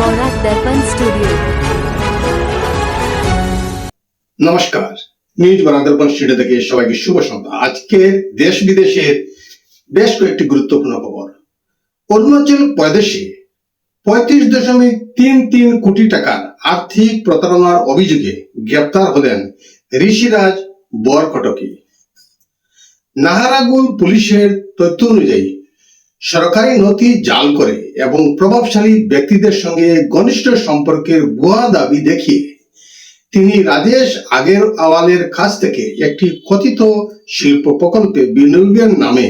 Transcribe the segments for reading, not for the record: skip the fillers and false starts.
वोरा दर्पण स्टूडियो। নমস্কার, নিউজ বরাক দর্পণ স্টুডিও থেকে সবাইকে শুভ সন্ধ্যা। আজকের দেশ বিদেশের বেশ কয়েকটি গুরুত্বপূর্ণ খবর। অরুণাচল প্রদেশে 35.33 কোটি টাকার আর্থিক প্রতারণার অভিযোগে গ্রেপ্তার হলেন ঋষিরাজ বরকটকি। নাহারাগুল পুলিশের তথ্য অনুযায়ী সরকারি নথি জাল করে এবং প্রভাবশালী ব্যক্তিদের সঙ্গে ঘনিষ্ঠ সম্পর্কের ভুয়া দাবি দেখিয়ে তিনি রাজেশ আগরওয়ালের কাছ থেকে একটি কথিত শিল্প প্রকল্পে বিনিয়োগের নামে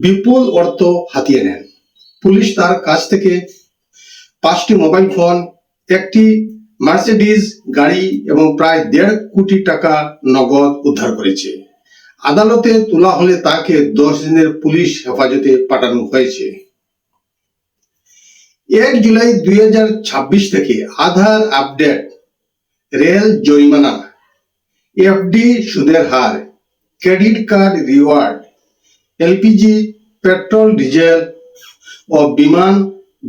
বিপুল অর্থ হাতিয়ে নেন। পুলিশ তার কাছ থেকে 5টি মোবাইল ফোন, একটি মার্সিডিজ গাড়ি এবং প্রায় 1.5 কোটি টাকা নগদ উদ্ধার করেছে। আদালতে তোলা হলে তাকে 10 দিনের পুলিশ হেফাজতে পাঠানো হয়েছে। 1 জুলাই 2026 থেকে আধার আপডেট, রেল জরিমানা, এফডি সুদের হার, credit card reward, LPG, petrol diesel ও বিমান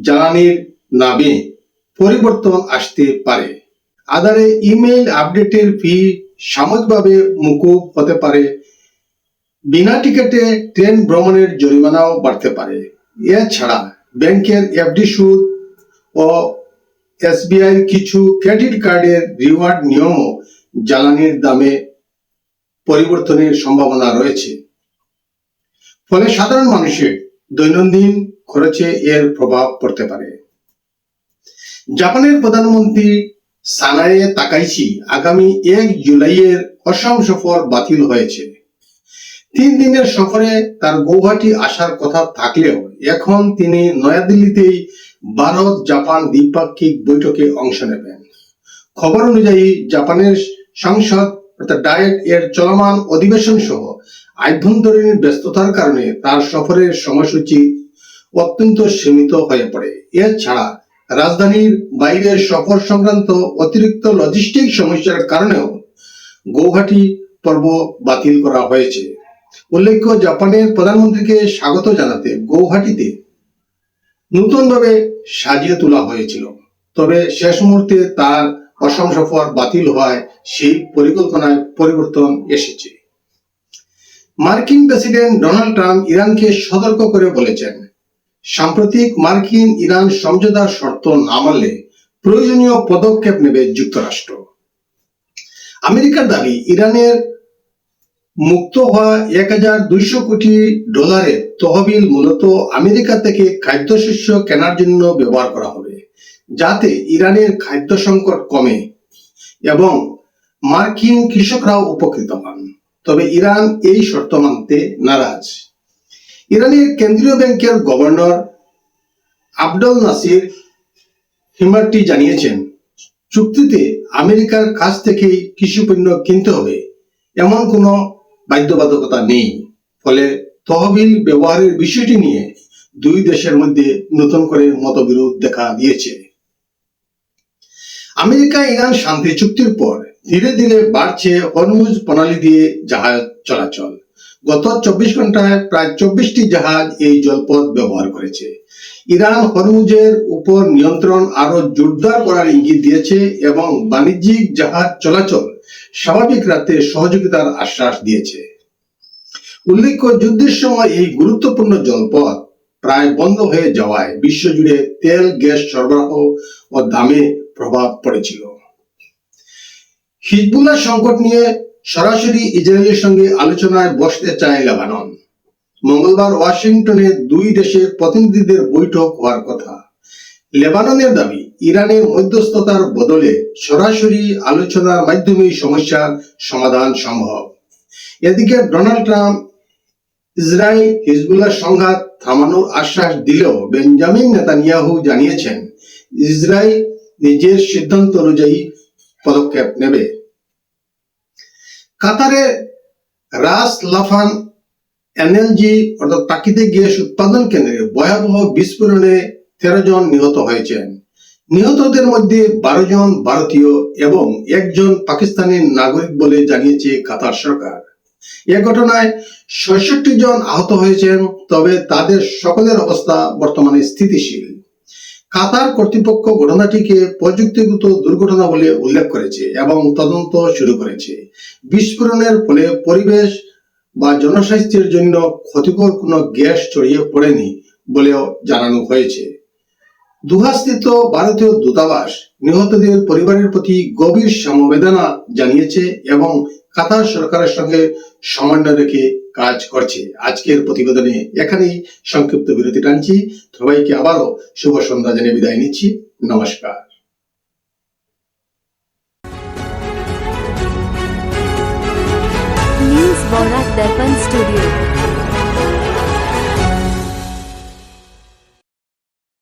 জ্বালানির নামে পরিবর্তন আসতে পারে। আধারে ইমেইল আপডেটের ফি সাময়িকভাবে মকুব হতে পারে। বিনা টিকেটে ট্রেন ভ্রমণের জরিমানাও বাড়তে পারে। এছাড়া ব্যাংকের এফডি সুদ ও এসবিআই কিছু ক্রেডিট কার্ডের রিওয়ার্ড নিয়মও জ্বালানির দামে পরিবর্তনের সম্ভাবনা রয়েছে। ফলে সাধারণ মানুষের দৈনন্দিন খরচে এর প্রভাব পড়তে পারে। জাপানের প্রধানমন্ত্রী সানায়ে তাকাইচি আগামী 1 জুলাইয়ের অসম সফর বাতিল হয়েছে। 3 দিনের সফরে তার গৌহাটি আসার কথা থাকলেও এখন তিনি নয়াদিল্লিতেই ভারত জাপান দ্বিপাক্ষিক বৈঠকে অংশ নেবেন। খবর অনুযায়ী জাপানের সংসদ অর্থাৎ ডায়েট এর চলমান অধিবেশন সহ আভ্যন্তরীণ ব্যস্ততার কারণে তার সফরের সময়সূচি অত্যন্ত সীমিত হয়ে পড়ে। এছাড়া রাজধানীর বাইরের সফর সংক্রান্ত অতিরিক্ত লজিস্টিক সমস্যার কারণেও গৌহাটি পর্ব বাতিল করা হয়েছে। উল্লেখ্য, জাপানের প্রধানমন্ত্রীকে স্বাগত জানাতে গৌহাটিতে নতুনভাবে সাজিয়ে তোলা হয়েছিল, তবে শেষ মুহূর্তে তার অসম সফর বাতিল হওয়ায় সেই পরিকল্পনায় পরিবর্তন এসেছে। মার্কিন প্রেসিডেন্ট ডোনাল্ড ট্রাম্প ইরানকে সতর্ক করে বলেছেন, সাম্প্রতিক মার্কিন ইরান সমঝোতার শর্ত না মানলে প্রয়োজনীয় পদক্ষেপ নেবে যুক্তরাষ্ট্র। আমেরিকার দাবি, ইরানের মুক্ত হওয়া $1,200 কোটি তহবিল মূলত আমেরিকা থেকে খাদ্যশস্য কেনার জন্য ব্যবহার করা হবে, যাতে ইরানের খাদ্য সংকট কমে এবং মার্কিন কৃষকরাও উপকৃত হন। তবে ইরান এই শর্ত মানতে নারাজ। ইরানের কেন্দ্রীয় ব্যাংকের গভর্নর আবদুল নাসির হিমার্টি জানিয়েছেন, চুক্তিতে আমেরিকার কাছ থেকেই কৃষিপণ্য কিনতে হবে এমন কোনো বাধ্যবাধকতা নেই। ফলে তহবিল ব্যবহারের বিষয়টি নিয়ে দুই দেশের মধ্যে নতুন করে মতবিরোধ দেখা দিয়েছে। আমেরিকা ইরান শান্তি চুক্তির পর ধীরে ধীরে বাড়ছে হরমুজ প্রণালী দিয়ে জাহাজ চলাচল। গত 24 ঘন্টায় প্রায় 24টি জাহাজ এই জলপথ ব্যবহার করেছে। ইরান হরমুজের উপর নিয়ন্ত্রণ আরো জোরদার করার ইঙ্গিত দিয়েছে এবং বাণিজ্যিক জাহাজ চলাচল স্বাভাবিক রাখতে সহযোগিতার আশ্বাস দিয়েছে। উল্লেখ্য, যুদ্ধের সময় এই গুরুত্বপূর্ণ জলপথ প্রায় বন্ধ হয়ে যাওয়ায় বিশ্বজুড়ে তেল গ্যাস সরবরাহ ও দামে প্রভাব পড়েছিল। হিজবুল্লাহ সংকট নিয়ে সরাসরি ইসরায়েলের সঙ্গে আলোচনায় বসতে চায় লেবানন। মঙ্গলবার ওয়াশিংটনে দুই দেশের প্রতিনিধিদের বৈঠক হওয়ার কথা। লেবাননের দাবি, ইরানের মধ্যস্থতার বদলে সরাসরি আলোচনার মাধ্যমেই সমস্যার সমাধান সম্ভব। এদিকে ডোনাল্ড ট্রাম্প ইসরায়েল হিজবুল্লাহ সংঘাত থামানোর আশ্বাস দিলেও বেঞ্জামিন নেতানিয়াহু জানিয়েছেন, ইসরায়েল নিজের সিদ্ধান্ত অনুযায়ী পদক্ষেপ নেবে। কাতারে রাস লাফান এনএলজি অর্থাৎ প্রাকৃতিক গ্যাস উৎপাদন কেন্দ্রে ভয়াবহ বিস্ফোরণে 13 জন নিহত হয়েছেন। নিহতদের মধ্যে 12 জন ভারতীয় এবং 1 জন পাকিস্তানি নাগরিক বলে জানিয়েছে কাতার সরকার। এ ঘটনায় 66 জন আহত হয়েছেন, তবে তাদের সকলের অবস্থা বর্তমানে স্থিতিশীল। কাতার কর্তৃপক্ষ ঘটনাটিকে প্রযুক্তিগত দুর্ঘটনা বলে উল্লেখ করেছে এবং তদন্ত শুরু করেছে। বিস্ফোরণের ফলে পরিবেশ বা জনস্বাস্থ্যের জন্য ক্ষতিকর কোনো গ্যাস ছড়িয়ে পড়েনি বলেও জানানো হয়েছে। দোহাস্থিত ভারতীয় দূতাবাস নিহতদের পরিবারের প্রতি গভীর সমবেদনা জানিয়েছে এবং কাতার সরকারের সঙ্গে সমন্বয় রেখে কাজ করছে। আজকের প্রতিবেদনে এখানেই সংক্ষিপ্ত বিরতি টানছি। সবাইকে আবারও শুভ সন্ধ্যা জানিয়ে বিদায় নিচ্ছি। নমস্কার। न्यूज़ बोरा दर्पण स्टूडियो।